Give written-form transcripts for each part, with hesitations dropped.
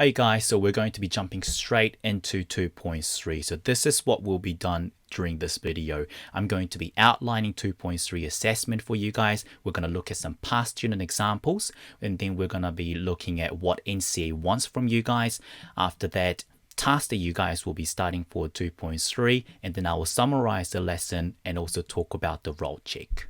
Hey guys, so we're going to be jumping straight into 2.3. So this is what will be done during this video. I'm going to be outlining 2.3 assessment for you guys. We're going to look at some past student examples, and then we're going to be looking at what NCEA wants from you guys. After that, tasks that you guys will be starting for 2.3, and then I will summarize the lesson and also talk about the role check.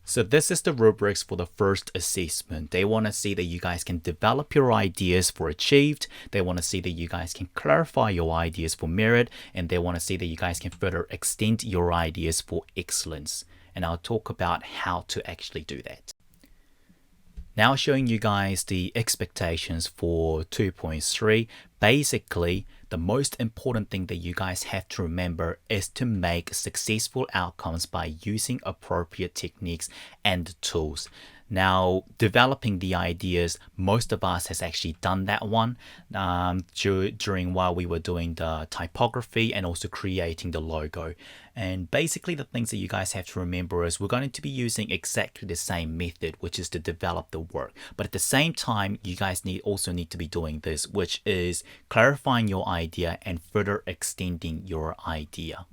So this is the rubrics for the first assessment. They want to see that you guys can develop your ideas for achieved. They want to see that you guys can clarify your ideas for merit. And they want to see that you guys can further extend your ideas for excellence. And I'll talk about how to actually do that. Now showing you guys the expectations for 2.3. Basically, the most important thing that you guys have to remember is to make successful outcomes by using appropriate techniques and tools. Now, developing the ideas, most of us has actually done that one during while we were doing the typography and also creating the logo. And basically the things that you guys have to remember is we're going to be using exactly the same method, which is to develop the work. But at the same time, you guys also need to be doing this, which is clarifying your idea and further extending your idea.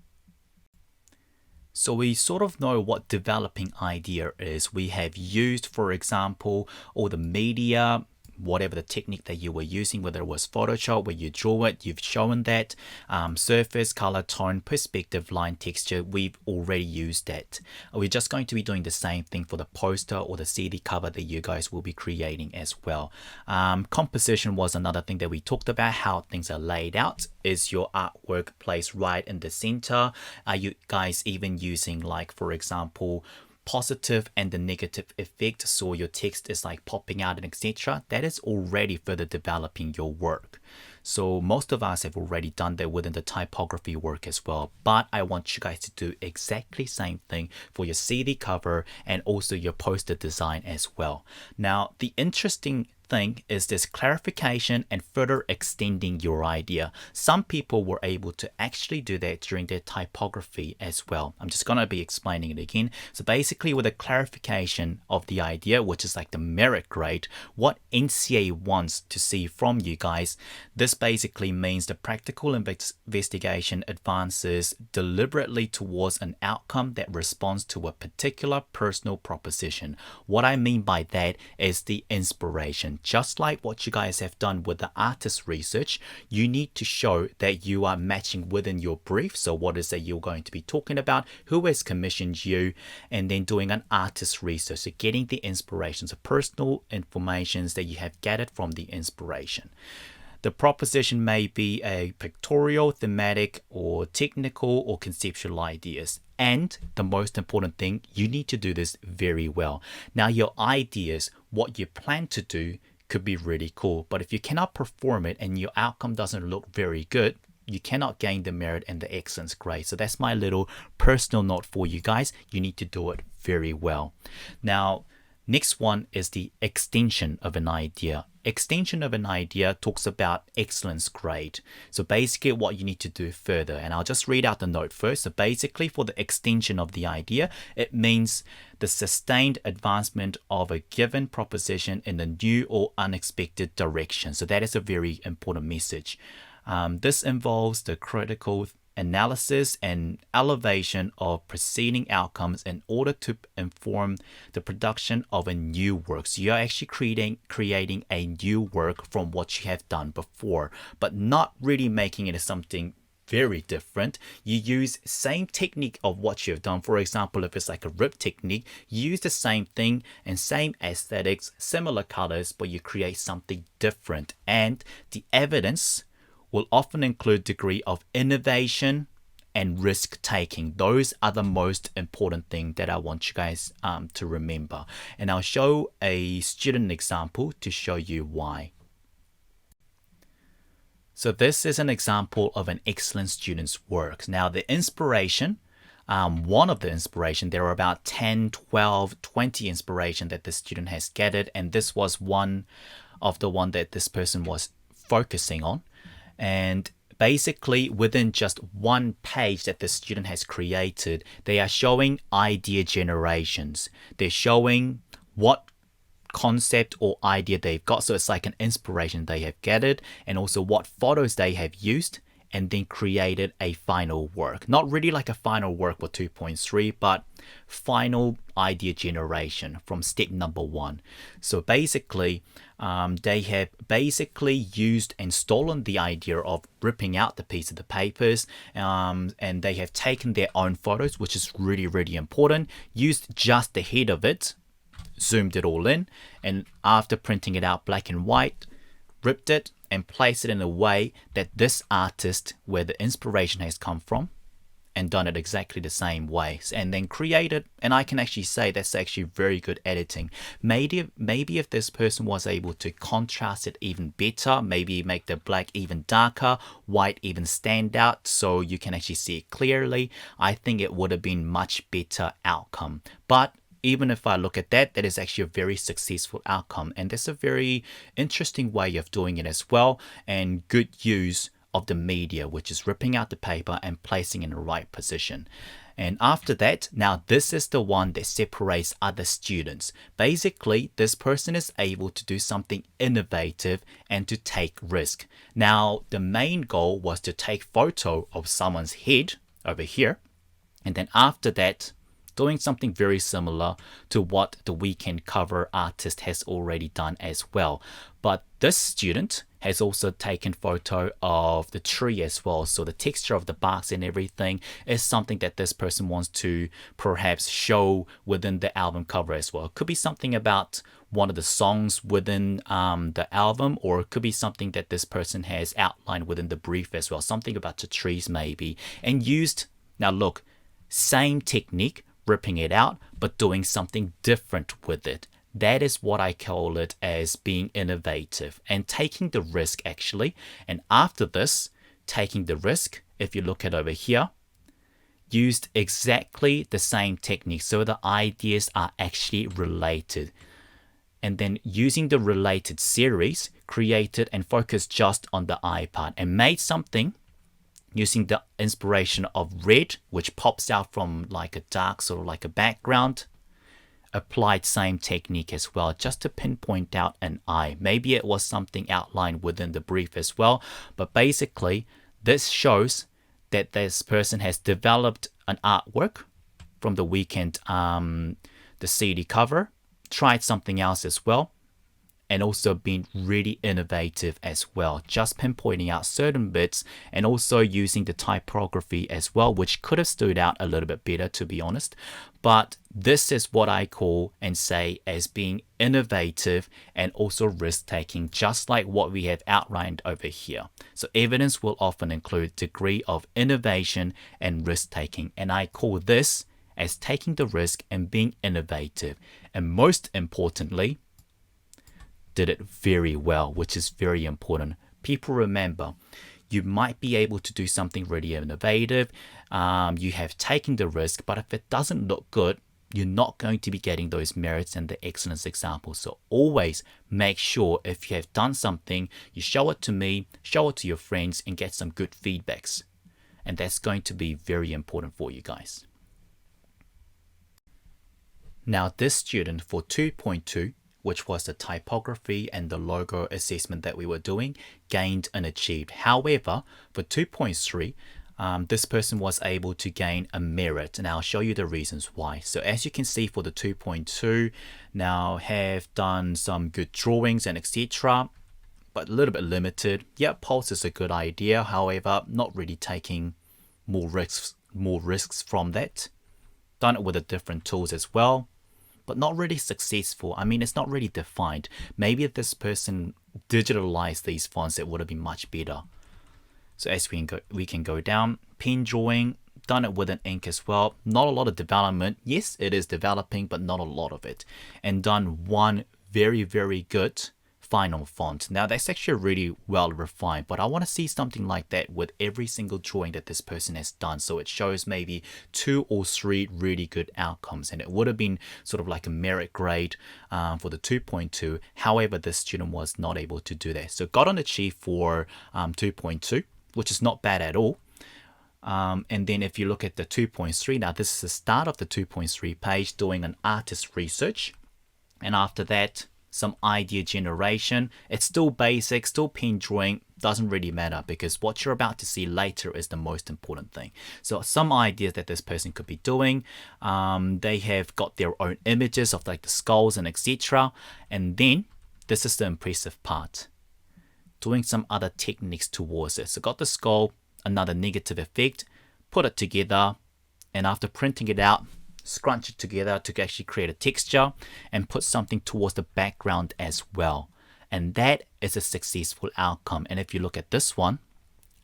So we sort of know what developing idea is. We have used, for example, all the media, whatever the technique that you were using, whether it was Photoshop where you draw it, you've shown that. Surface, color, tone, perspective, line, texture, we've already used that. We're just going to be doing the same thing for the poster or the CD cover that you guys will be creating as well. Composition was another thing that we talked about, how things are laid out. Is your artwork placed right in the center? Are you guys even using, like, for example, positive and the negative effect, so your text is like popping out and etc. That is already further developing your work. So most of us have already done that within the typography work as well, but I want you guys to do exactly the same thing for your CD cover and also your poster design as well. Now, the interesting thing is this clarification and further extending your idea. Some people were able to actually do that during their typography as well. I'm just going to be explaining it again. So basically with a clarification of the idea, which is like the merit grade, what NCEA wants to see from you guys, this basically means the practical investigation advances deliberately towards an outcome that responds to a particular personal proposition. What I mean by that is the inspiration. Just like what you guys have done with the artist research, you need to show that you are matching within your brief. So what is that you're going to be talking about, who has commissioned you, and then doing an artist research. So getting the inspirations, the personal informations that you have gathered from the inspiration. The proposition may be a pictorial, thematic, or technical or conceptual ideas. And the most important thing, you need to do this very well. Now, your ideas, what you plan to do, could be really cool. But if you cannot perform it and your outcome doesn't look very good, you cannot gain the merit and the excellence grade. So that's my little personal note for you guys. You need to do it very well. Now, next one is the extension of an idea. Extension of an idea talks about excellence grade. So basically what you need to do further, and I'll just read out the note first. So basically for the extension of the idea, it means the sustained advancement of a given proposition in a new or unexpected direction. So that is a very important message. This involves the critical analysis and elevation of preceding outcomes in order to inform the production of a new work. So you're actually creating a new work from what you have done before, but not really making it something very different. You use same technique of what you've done. For example, if it's like a rip technique, you use the same thing and same aesthetics, similar colors, but you create something different. And the evidence will often include degree of innovation and risk taking. Those are the most important thing that I want you guys to remember. And I'll show a student example to show you why. So this is an example of an excellent student's work. Now the inspiration, one of the inspiration, there are about 10, 12, 20 inspiration that the student has gathered. And this was one of the one that this person was focusing on. And basically within just one page that the student has created, they are showing idea generations. They're showing what concept or idea they've got. So it's like an inspiration they have gathered, and also what photos they have used, and then created a final work. Not really like a final work for 2.3, but final idea generation from step number 1. So basically, they have basically used and stolen the idea of ripping out the piece of the papers, and they have taken their own photos, which is really, really important, used just the head of it, zoomed it all in, and after printing it out black and white, ripped it and placed it in a way that this artist, where the inspiration has come from, and done it exactly the same way, and then created, and I can actually say that's actually very good editing. Maybe if this person was able to contrast it even better, maybe make the black even darker, white even stand out so you can actually see it clearly, I think it would have been much better outcome. But even if I look at that, that is actually a very successful outcome, and that's a very interesting way of doing it as well, and good use of the media, which is ripping out the paper and placing in the right position. And after that, now this is the one that separates other students. Basically, this person is able to do something innovative and to take risk. Now, the main goal was to take photo of someone's head over here, and then after that, doing something very similar to what the weekend cover artist has already done as well. But this student has also taken photo of the tree as well. So the texture of the barks and everything is something that this person wants to perhaps show within the album cover as well. It could be something about one of the songs within the album, or it could be something that this person has outlined within the brief as well. Something about the trees maybe. And used, now look, same technique, ripping it out, but doing something different with it. That is what I call it as being innovative and taking the risk actually. And after this, taking the risk, if you look at over here, used exactly the same technique. So the ideas are actually related. And then using the related series, created and focused just on the eye part and made something using the inspiration of red, which pops out from like a dark sort of like a background. Applied same technique as well, just to pinpoint out an eye. Maybe it was something outlined within the brief as well, but basically this shows that this person has developed an artwork from the weekend, the CD cover, tried something else as well, and also been really innovative as well, just pinpointing out certain bits and also using the typography as well, which could have stood out a little bit better, to be honest. But this is what I call and say as being innovative and also risk-taking, just like what we have outlined over here. So evidence will often include degree of innovation and risk-taking, and I call this as taking the risk and being innovative. And most importantly, did it very well, which is very important. People remember, you might be able to do something really innovative. You have taken the risk, but if it doesn't look good, you're not going to be getting those merits and the excellence examples. So always make sure if you have done something, you show it to me, show it to your friends, and get some good feedbacks. And that's going to be very important for you guys. Now this student for 2.2, which was the typography and the logo assessment that we were doing, gained and achieved. However, for 2.3, this person was able to gain a merit, and I'll show you the reasons why. So as you can see for the 2.2, now have done some good drawings and etc., but a little bit limited. Yeah, Pulse is a good idea, however, not really taking more risks from that. Done it with the different tools as well, but not really successful. I mean, it's not really defined. Maybe if this person digitalized these fonts, it would have been much better. So as we can go down, pen drawing, done it with an ink as well. Not a lot of development. Yes, it is developing, but not a lot of it. And done one very, very good final font. Now that's actually really well refined, but I want to see something like that with every single drawing that this person has done, so it shows maybe 2 or 3 really good outcomes, and it would have been sort of like a merit grade for the 2.2. However, this student was not able to do that, so got an achieve for 2.2, which is not bad at all. And then if you look at the 2.3, now this is the start of the 2.3 page, doing an artist research, and after that some idea generation. It's still basic, still pen drawing, doesn't really matter because what you're about to see later is the most important thing. So some ideas that this person could be doing, they have got their own images of like the skulls and etc. And then this is the impressive part, doing some other techniques towards it. So got the skull, another negative effect, put it together, and after printing it out, scrunch it together to actually create a texture and put something towards the background as well. And that is a successful outcome. And if you look at this one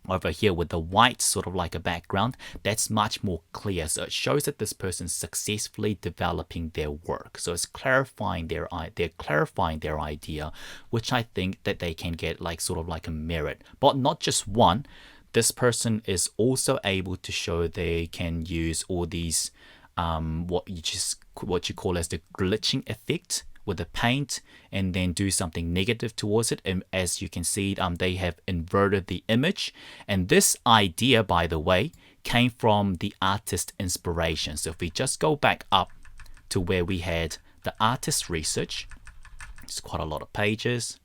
over here with the white sort of like a background, that's much more clear. So it shows that this person's successfully developing their work. So it's clarifying their idea, which I think that they can get like sort of like a merit. But not just one. This person is also able to show they can use all these what you call as the glitching effect with the paint, and then do something negative towards it. And as you can see, they have inverted the image. And this idea, by the way, came from the artist inspiration. So if we just go back up to where we had the artist research, it's quite a lot of pages,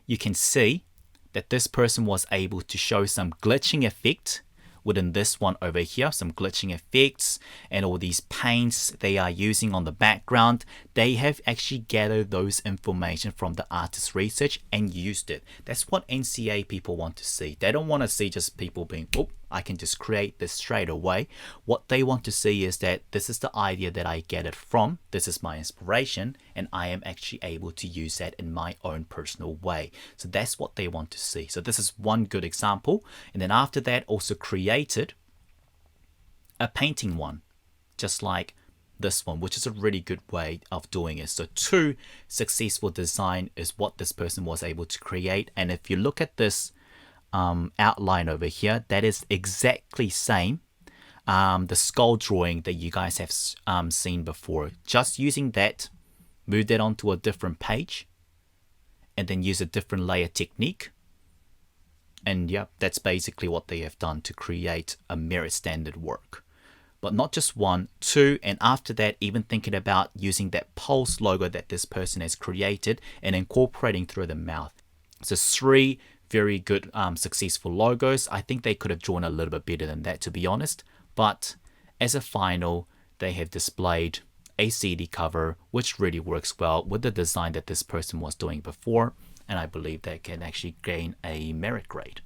you can see that this person was able to show some glitching effect within this one over here, some glitching effects and all these paints they are using on the background. They have actually gathered those information from the artist research and used it. That's what NCA people want to see. They don't want to see just people being, oh, I can just create this straight away. What they want to see is that this is the idea that I get it from, this is my inspiration, and I am actually able to use that in my own personal way. So that's what they want to see. So this is one good example. And then after that, also created a painting one, just like this one, which is a really good way of doing it. So 2 successful design is what this person was able to create. And if you look at this outline over here, that is exactly same the skull drawing that you guys have seen before. Just using that, move that onto a different page and then use a different layer technique. And yeah, that's basically what they have done to create a merit standard work. But not just 1, 2, and after that, even thinking about using that pulse logo that this person has created and incorporating through the mouth. So 3 very good successful logos. I think they could have drawn a little bit better than that, to be honest. But as a final, they have displayed a CD cover, which really works well with the design that this person was doing before. And I believe they can actually gain a merit grade.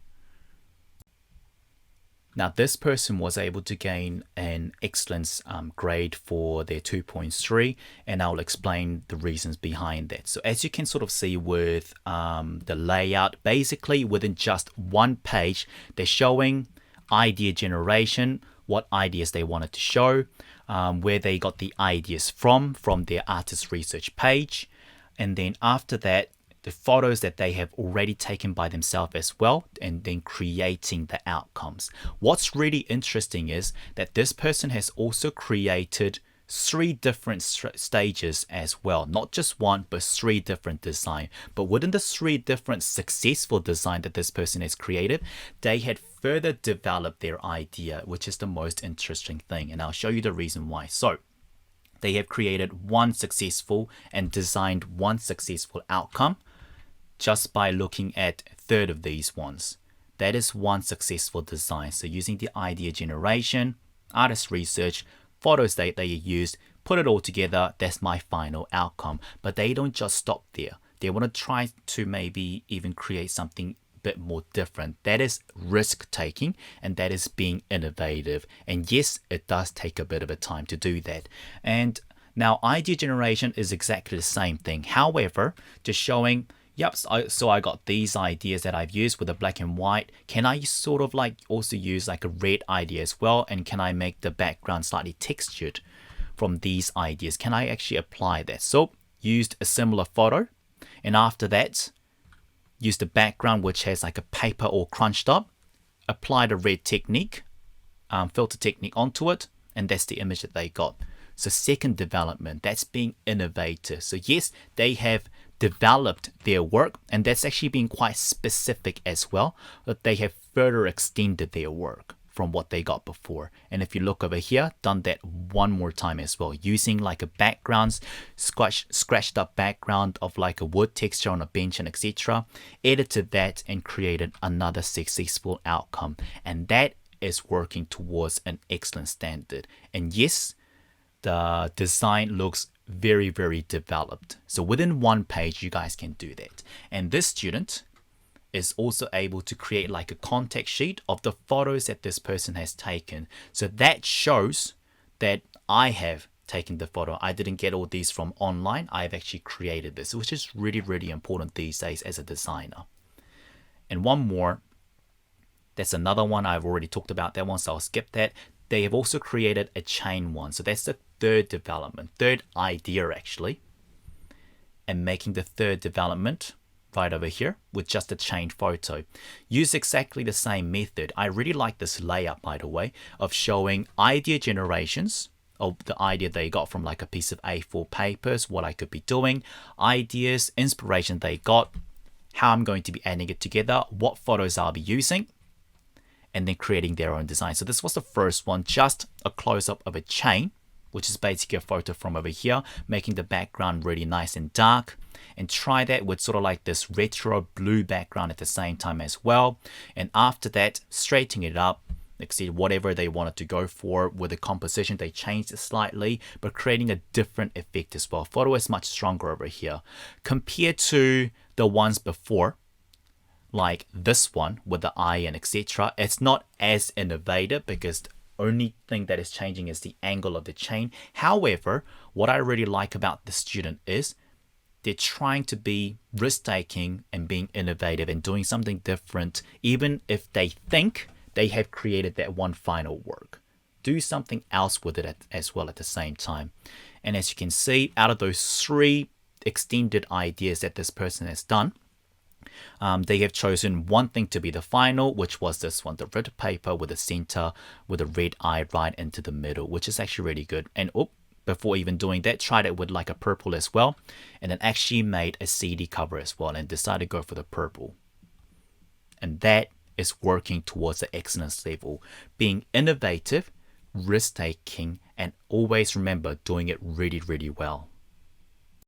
Now, this person was able to gain an excellence grade for their 2.3, and I'll explain the reasons behind that. So as you can sort of see with the layout, basically within just 1 page, they're showing idea generation, what ideas they wanted to show, where they got the ideas from their artist research page. And then after that, the photos that they have already taken by themselves as well, and then creating the outcomes. What's really interesting is that this person has also created 3 different stages as well, not just 1 but 3 different design. But within the 3 different successful design that this person has created, they had further developed their idea, which is the most interesting thing, and I'll show you the reason why. So they have created 1 successful and designed 1 successful outcome just by looking at 1/3 of these ones. That is 1 successful design. So using the idea generation, artist research, photos that they used, put it all together, that's my final outcome. But they don't just stop there. They want to try to maybe even create something a bit more different. That is risk taking, and that is being innovative. And yes, it does take a bit of a time to do that. And now idea generation is exactly the same thing. However, just showing, yep, so I got these ideas that I've used with the black and white. Can I sort of like also use like a red idea as well? And can I make the background slightly textured from these ideas? Can I actually apply that? So used a similar photo, and after that, use the background which has like a paper all crunched up, apply the red technique, filter technique onto it, and that's the image that they got. So second development, that's being innovative. So yes, they have developed their work, and that's actually been quite specific as well, that they have further extended their work from what they got before. And if you look over here, done that one more time as well, using like a background, scratched up background of like a wood texture on a bench and etc. Edited that and created another successful outcome. And that is working towards an excellent standard. And yes, the design looks very, very developed. So within one page, you guys can do that. And this student is also able to create like a contact sheet of the photos that this person has taken. So that shows that I have taken the photo. I didn't get all these from online. I've actually created this, which is really, really important these days as a designer. And one more, that's another one. I've already talked about that one, so I'll skip that. They have also created a chain one. So that's the third development, third idea actually. And making the third development right over here with just a chain photo. Use exactly the same method. I really like this layout, by the way, of showing idea generations of the idea they got from like a piece of A4 papers, what I could be doing, ideas, inspiration they got, how I'm going to be adding it together, what photos I'll be using, and then creating their own design. So this was the first one, just a close-up of a chain, which is basically a photo from over here, making the background really nice and dark. And try that with sort of like this retro blue background at the same time as well. And after that, straightening it up, like see whatever they wanted to go for with the composition, they changed it slightly, but creating a different effect as well. Photo is much stronger over here compared to the ones before, like this one with the eye and etc. It's not as innovative because the only thing that is changing is the angle of the chain. However, what I really like about the student is they're trying to be risk-taking and being innovative and doing something different, even if they think they have created that one final work. Do something else with it as well at the same time. And as you can see, out of those 3 extended ideas that this person has done, they have chosen one thing to be the final, which was this one, the red paper with a center with a red eye right into the middle, which is actually really good. And before even doing that, tried it with like a purple as well, and then actually made a CD cover as well and decided to go for the purple. And that is working towards the excellence level, being innovative, risk-taking, and always remember doing it really, really well.